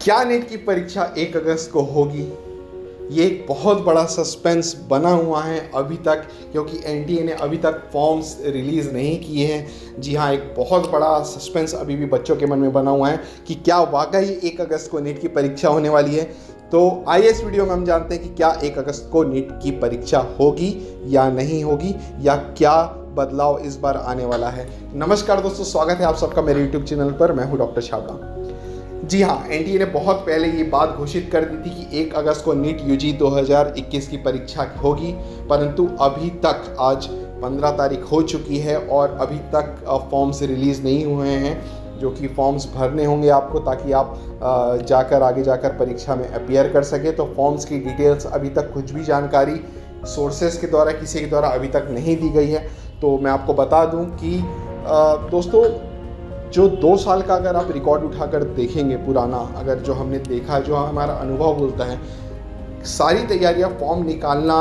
क्या नीट की परीक्षा 1 अगस्त को होगी? ये एक बहुत बड़ा सस्पेंस बना हुआ है अभी तक, क्योंकि एनटीए ने अभी तक फॉर्म्स रिलीज़ नहीं किए हैं। जी हाँ, एक बहुत बड़ा सस्पेंस अभी भी बच्चों के मन में बना हुआ है कि क्या वाकई 1 अगस्त को नीट की परीक्षा होने वाली है। तो आइए इस वीडियो में हम जानते हैं कि क्या 1 अगस्त को नीट की परीक्षा होगी या नहीं होगी, या क्या बदलाव इस बार आने वाला है। नमस्कार दोस्तों, स्वागत है आप सबका मेरे यूट्यूब चैनल पर। मैं हूँ डॉक्टर छाबड़ा। जी हाँ, एनटीए ने बहुत पहले ये बात घोषित कर दी थी कि 1 अगस्त को नीट यूजी 2021 की परीक्षा होगी, परंतु अभी तक आज 15 तारीख हो चुकी है और अभी तक फॉर्म्स रिलीज़ नहीं हुए हैं, जो कि फॉर्म्स भरने होंगे आपको, ताकि आप आगे जाकर परीक्षा में अपीयर कर सके। तो फॉर्म्स की डिटेल्स अभी तक कुछ भी जानकारी सोर्सेस के द्वारा किसी के द्वारा अभी तक नहीं दी गई है। तो मैं आपको बता दूं कि दोस्तों, जो 2 साल का अगर आप रिकॉर्ड उठाकर देखेंगे पुराना, अगर जो हमने देखा, जो हमारा अनुभव बोलता है, सारी तैयारियां, फॉर्म निकालना,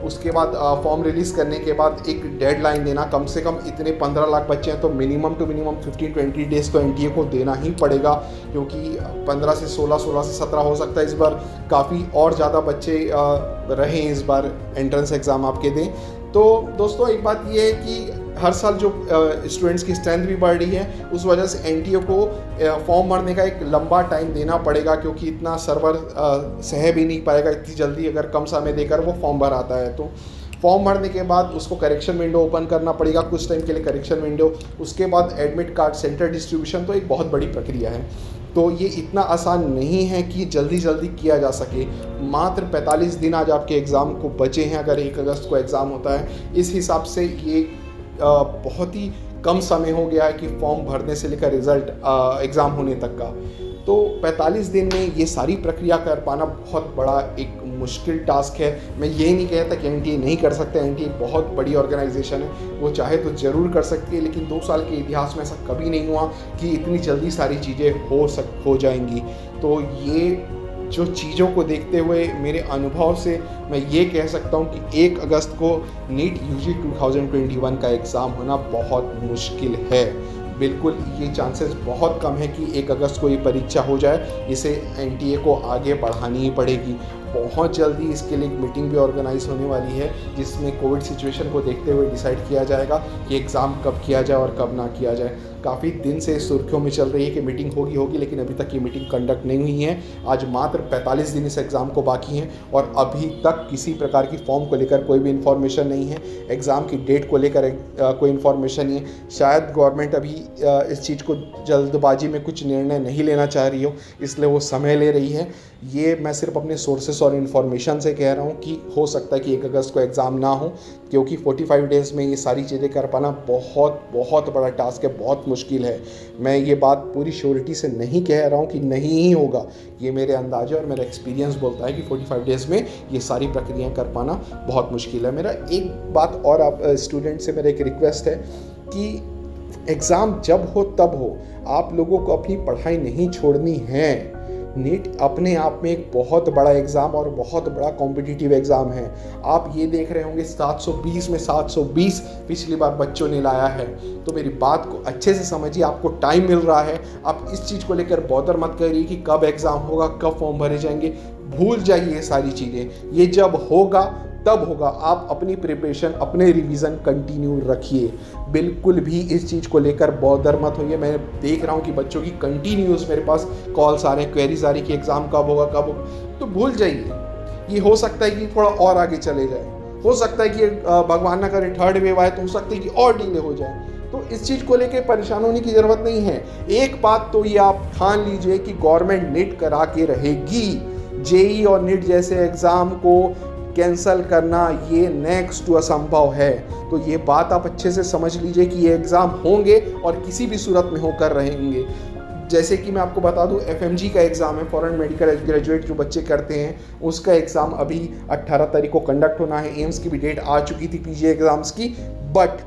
उसके बाद फॉर्म रिलीज़ करने के बाद एक डेडलाइन देना, कम से कम इतने 15 लाख बच्चे हैं तो मिनिमम टू मिनिमम 15-20 डेज़ तो एनटीए को देना ही पड़ेगा, क्योंकि 15 से 16, 16 से 17 हो सकता है इस बार काफ़ी और ज़्यादा बच्चे रहें इस बार एंट्रेंस एग्ज़ाम आपके दें। तो दोस्तों, एक बात ये है कि हर साल जो स्टूडेंट्स की स्ट्रेंथ भी बढ़ रही है, उस वजह से एनटीए को फॉर्म भरने का एक लंबा टाइम देना पड़ेगा, क्योंकि इतना सर्वर सह भी नहीं पाएगा इतनी जल्दी अगर कम समय देकर वो फॉर्म भराता है। तो फॉर्म भरने के बाद उसको करेक्शन विंडो ओपन करना पड़ेगा कुछ टाइम के लिए, करेक्शन विंडो, उसके बाद एडमिट कार्ड सेंटर डिस्ट्रीब्यूशन। तो एक बहुत बड़ी प्रक्रिया है, तो ये इतना आसान नहीं है कि जल्दी किया जा सके। मात्र 45 दिन आज आपके एग्ज़ाम को बचे हैं। अगर 1 अगस्त को एग्ज़ाम होता है, इस हिसाब से ये बहुत ही कम समय हो गया है कि फॉर्म भरने से लेकर रिज़ल्ट एग्ज़ाम होने तक का। तो 45 दिन में ये सारी प्रक्रिया कर पाना बहुत बड़ा एक मुश्किल टास्क है। मैं ये नहीं कहता कि एनटीए नहीं कर सकते, एनटीए बहुत बड़ी ऑर्गेनाइजेशन है, वो चाहे तो ज़रूर कर सकती है, लेकिन 2 साल के इतिहास में ऐसा कभी नहीं हुआ कि इतनी जल्दी सारी चीज़ें हो जाएंगी। तो ये जो चीज़ों को देखते हुए मेरे अनुभव से मैं ये कह सकता हूँ कि 1 अगस्त को नीट यूजी 2021 का एग्ज़ाम होना बहुत मुश्किल है। बिल्कुल, ये चांसेस बहुत कम है कि 1 अगस्त को ये परीक्षा हो जाए। इसे एनटीए को आगे बढ़ानी ही पड़ेगी। बहुत जल्दी इसके लिए एक मीटिंग भी ऑर्गेनाइज होने वाली है, जिसमें कोविड सिचुएशन को देखते हुए डिसाइड किया जाएगा कि एग्ज़ाम कब किया जाए और कब ना किया जाए। काफ़ी दिन से सुर्खियों में चल रही है कि मीटिंग होगी, लेकिन अभी तक ये मीटिंग कंडक्ट नहीं हुई है। आज मात्र 45 दिन इस एग्ज़ाम को बाकी हैं और अभी तक किसी प्रकार की फॉर्म को लेकर कोई भी इन्फॉर्मेशन नहीं है, एग्ज़ाम की डेट को लेकर कोई इन्फॉर्मेशन नहीं है। शायद गवर्नमेंट अभी इस चीज़ को जल्दबाजी में कुछ निर्णय नहीं लेना चाह रही हो, इसलिए वो समय ले रही है। ये मैं सिर्फ अपने सोर्सेस और इन्फॉर्मेशन से कह रहा हूँ कि हो सकता है कि 1 अगस्त को एग्ज़ाम ना हो, क्योंकि 45 डेज़ में ये सारी चीज़ें कर पाना बहुत बड़ा टास्क है, बहुत मुश्किल है। मैं ये बात पूरी श्योरिटी से नहीं कह रहा हूँ कि नहीं ही होगा, ये मेरे अंदाजे और मेरा एक्सपीरियंस बोलता है कि 45 डेज़ में ये सारी प्रक्रियाएँ कर पाना बहुत मुश्किल है। मेरा एक बात और आप स्टूडेंट से मेरा एक रिक्वेस्ट है कि एग्ज़ाम जब हो तब हो, आप लोगों को अपनी पढ़ाई नहीं छोड़नी है। नीट अपने आप में एक बहुत बड़ा एग्ज़ाम और बहुत बड़ा कॉम्पिटिटिव एग्ज़ाम है। आप ये देख रहे होंगे 720 में 720 पिछली बार बच्चों ने लाया है। तो मेरी बात को अच्छे से समझिए, आपको टाइम मिल रहा है। आप इस चीज़ को लेकर बॉदर मत करिए कि कब एग्ज़ाम होगा, कब फॉर्म भरे जाएंगे। भूल जाइए ये सारी चीज़ें। ये जब होगा तब होगा। आप अपनी प्रिपरेशन, अपने रिवीजन कंटिन्यू रखिए। बिल्कुल भी इस चीज़ को लेकर बॉदर मत होइए। मैं देख रहा हूँ कि बच्चों की कंटिन्यूस मेरे पास कॉल्स आ रहे हैं, क्वेरीज आ रही कि एग्ज़ाम कब होगा। तो भूल जाइए। ये हो सकता है कि थोड़ा और आगे चले जाए, हो सकता है कि भगवान ना करे 3rd वेव आए, तो हो सकता है कि और डिले हो जाए। तो इस चीज़ को लेकर परेशान होने की ज़रूरत नहीं है। एक बात तो ये आप ठान लीजिए कि गवर्नमेंट नीट करा के रहेगी। जेई और नीट जैसे एग्ज़ाम को कैंसल करना ये नेक्स्ट टू असंभव है। तो ये बात आप अच्छे से समझ लीजिए कि ये एग्ज़ाम होंगे और किसी भी सूरत में होकर रहेंगे। जैसे कि मैं आपको बता दूं, एफएमजी का एग्ज़ाम है, फॉरेन मेडिकल ग्रेजुएट जो बच्चे करते हैं, उसका एग्ज़ाम अभी 18 तारीख को कंडक्ट होना है। एम्स की भी डेट आ चुकी थी पीजी एग्ज़ाम्स की, बट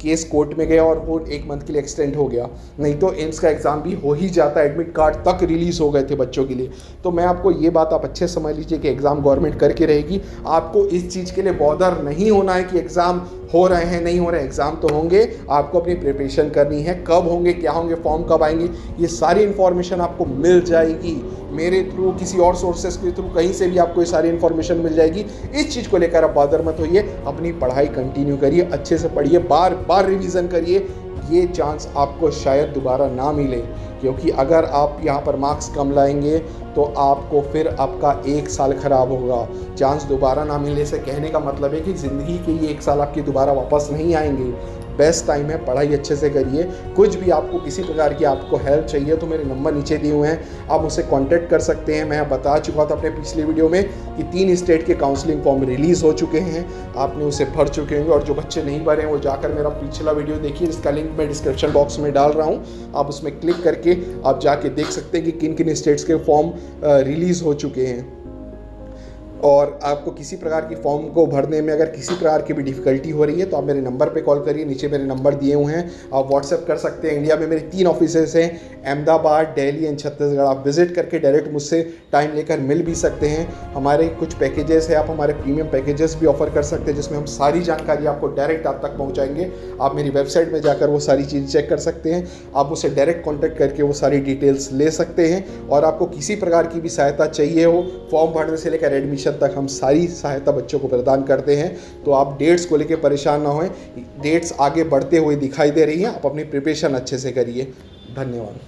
केस कोर्ट में गया और वो 1 मंथ के लिए एक्सटेंड हो गया। नहीं तो एम्स का एग्ज़ाम भी हो ही जाता, एडमिट कार्ड तक रिलीज़ हो गए थे बच्चों के लिए। तो मैं आपको ये बात आप अच्छे समझ लीजिए कि एग्ज़ाम गवर्नमेंट करके रहेगी। आपको इस चीज़ के लिए बॉदर नहीं होना है कि एग्ज़ाम हो रहे हैं नहीं हो रहे। एग्ज़ाम तो होंगे, आपको अपनी प्रिपरेशन करनी है। कब होंगे, क्या होंगे, फॉर्म कब आएंगे, ये सारी इन्फॉर्मेशन आपको मिल जाएगी। मेरे थ्रू, किसी और सोर्सेस के थ्रू, कहीं से भी आपको ये सारी इन्फॉर्मेशन मिल जाएगी। इस चीज़ को लेकर आप बादर मत होइए, अपनी पढ़ाई कंटिन्यू करिए, अच्छे से पढ़िए, बार बार रिवीजन करिए। ये चांस आपको शायद दोबारा ना मिले, क्योंकि अगर आप यहाँ पर मार्क्स कम लाएंगे तो आपको फिर आपका 1 साल ख़राब होगा। चांस दोबारा ना मिलने से कहने का मतलब है कि ज़िंदगी के ये 1 साल आपके दोबारा वापस नहीं आएंगे। बेस्ट टाइम है, पढ़ाई अच्छे से करिए। कुछ भी आपको किसी प्रकार की आपको हेल्प चाहिए तो मेरे नंबर नीचे दिए हुए हैं, आप मुझसे कांटेक्ट कर सकते हैं। मैं बता चुका था अपने पिछले वीडियो में कि 3 स्टेट के काउंसलिंग फॉर्म रिलीज़ हो चुके हैं, आपने उसे भर चुके होंगे, और जो बच्चे नहीं भरे हैं वो जाकर मेरा पिछला वीडियो देखिए, इसका लिंक मैं डिस्क्रिप्शन बॉक्स में डाल रहा हूँ। आप उसमें क्लिक करके आप जाके देख सकते हैं कि किन किन स्टेट्स के फॉर्म रिलीज़ हो चुके हैं। और आपको किसी प्रकार की फॉर्म को भरने में अगर किसी प्रकार की भी डिफ़िकल्टी हो रही है तो आप मेरे नंबर पे कॉल करिए, नीचे मेरे नंबर दिए हुए हैं, आप व्हाट्सएप कर सकते हैं। इंडिया में मेरे 3 ऑफिसेस हैं, अहमदाबाद, दिल्ली एंड छत्तीसगढ़। आप विजिट करके डायरेक्ट मुझसे टाइम लेकर मिल भी सकते हैं। हमारे कुछ पैकेजेस हैं, आप हमारे प्रीमियम पैकेजेस भी ऑफर कर सकते हैं, जिसमें हम सारी जानकारी आपको डायरेक्ट आप तक पहुँचाएंगे। आप मेरी वेबसाइट में जाकर वो सारी चीज़ चेक कर सकते हैं, आप मुझसे डायरेक्ट कॉन्टैक्ट करके वो सारी डिटेल्स ले सकते हैं। और आपको किसी प्रकार की भी सहायता चाहिए हो, फॉर्म भरने से लेकर एडमिशन तक हम सारी सहायता बच्चों को प्रदान करते हैं। तो आप डेट्स को लेकर परेशान ना होएं, डेट्स आगे बढ़ते हुए दिखाई दे रही हैं, आप अपनी प्रिपरेशन अच्छे से करिए। धन्यवाद।